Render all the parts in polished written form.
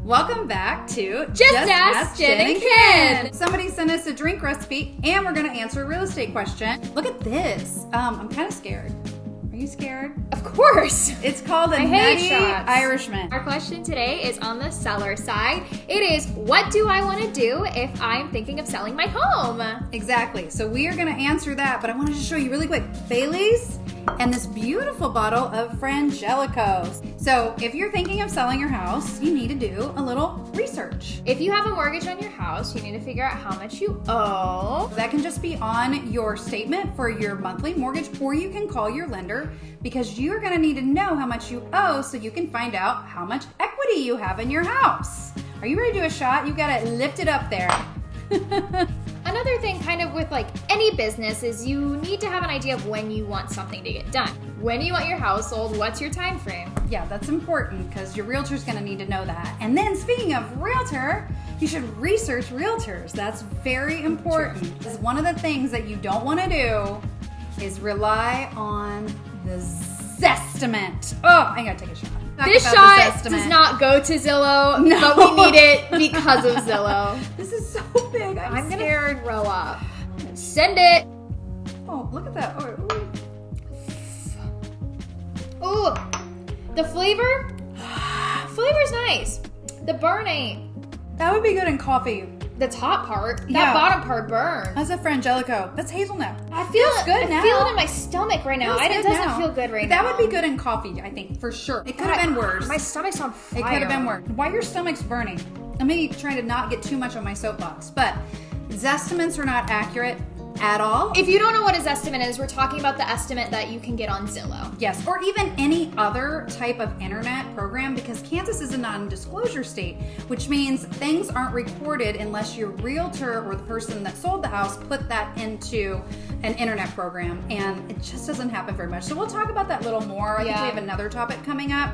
Welcome back to Just Ask Jenn and Ken. Somebody sent us a drink recipe and we're going to answer a real estate question. Look at this. I'm kind of scared. Are you scared? Of course. It's called a Nutty Irishman. Our question today is on the seller side. It is, what do I want to do if I'm thinking of selling my home? Exactly. So we are going to answer that, but I wanted to show you really quick. Bailey's and this beautiful bottle of Frangelico's. So if you're thinking of selling your house, you need to do a little research. If you have a mortgage on your house, you need to figure out how much you owe. That can just be on your statement for your monthly mortgage, or you can call your lender because you're gonna need to know how much you owe so you can find out how much equity you have in your house. Are you ready to do a shot? You gotta lift it up there. Another thing kind of with like any business is you need to have an idea of when you want something to get done. When do you want your house sold? What's your time frame? Yeah, that's important because your realtor's gonna need to know that. And then speaking of realtor, you should research realtors. That's very important. Because one of the things that you don't wanna do is rely on the Zestimate. Oh, I gotta take a shot. This shot does not go to Zillow, but we need it because of Zillow. This is so big. I'm gonna throw up. Send it. Oh, look at that. Ooh, the flavor's nice. The burn ain't. That would be good in coffee. The top part, that bottom part burns. That's a Frangelico. That's hazelnut. I feel good now. I feel it in my stomach right now. It doesn't feel good right now. That would be good in coffee, I think, for sure. It could have been worse. My stomach's on fire. It could have been worse. Why your stomach's burning? I'm maybe trying to not get too much on my soapbox, but Zestimates are not accurate at all. If you don't know what a Zestimate is, we're talking about the estimate that you can get on Zillow. Yes, or even any other type of internet program, because Kansas is a non-disclosure state, which means things aren't recorded unless your realtor or the person that sold the house put that into an internet program, and it just doesn't happen very much. So we'll talk about that a little more. I think we have another topic coming up,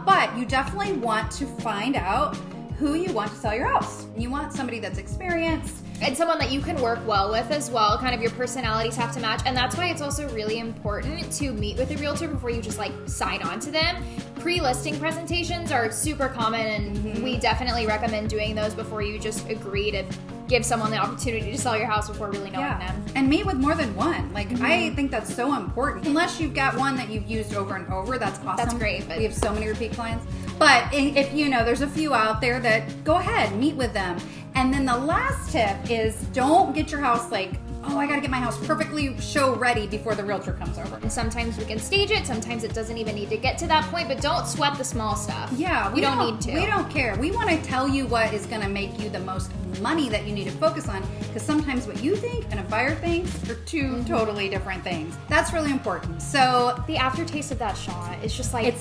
but you definitely want to find out who you want to sell your house. You want somebody that's experienced, and someone that you can work well with as well. Kind of your personalities have to match. And that's why it's also really important to meet with a realtor before you just like sign on to them. Pre-listing presentations are super common, and we definitely recommend doing those before you just agree to give someone the opportunity to sell your house before really knowing them. And meet with more than one. Like, I think that's so important. Unless you've got one that you've used over and over, that's awesome. That's great. But we have so many repeat clients. But if you know, there's a few out there that go ahead, meet with them. And then the last tip is don't get your house like, oh, I gotta get my house perfectly show ready before the realtor comes over. And sometimes we can stage it, sometimes it doesn't even need to get to that point, but don't sweat the small stuff. Yeah, we don't need to. We don't care. We wanna tell you what is gonna make you the most money that you need to focus on, because sometimes what you think and a buyer thinks are two totally different things. That's really important. So the aftertaste of that shot is just like, it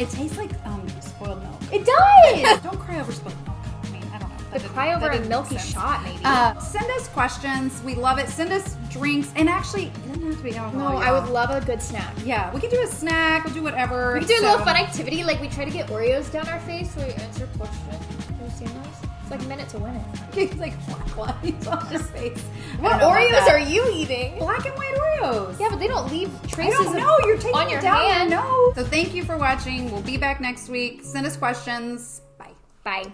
tastes like spoiled milk. It does! Don't cry over spoiled milk. But cry over a milky shot, maybe. Send us questions. We love it. Send us drinks. And actually, it doesn't have to be alcohol. No, I would love a good snack. Yeah, we could do a snack. We'll do whatever. We could do a little fun activity. Like we try to get Oreos down our face so we answer questions. Have you seen those? It's like a minute to win it. It's like black lines on his face. What Oreos are you eating? Black and white Oreos. Yeah, but they don't leave traces. I don't know. You're taking on it your down hand. your nose. So thank you for watching. We'll be back next week. Send us questions. Bye. Bye.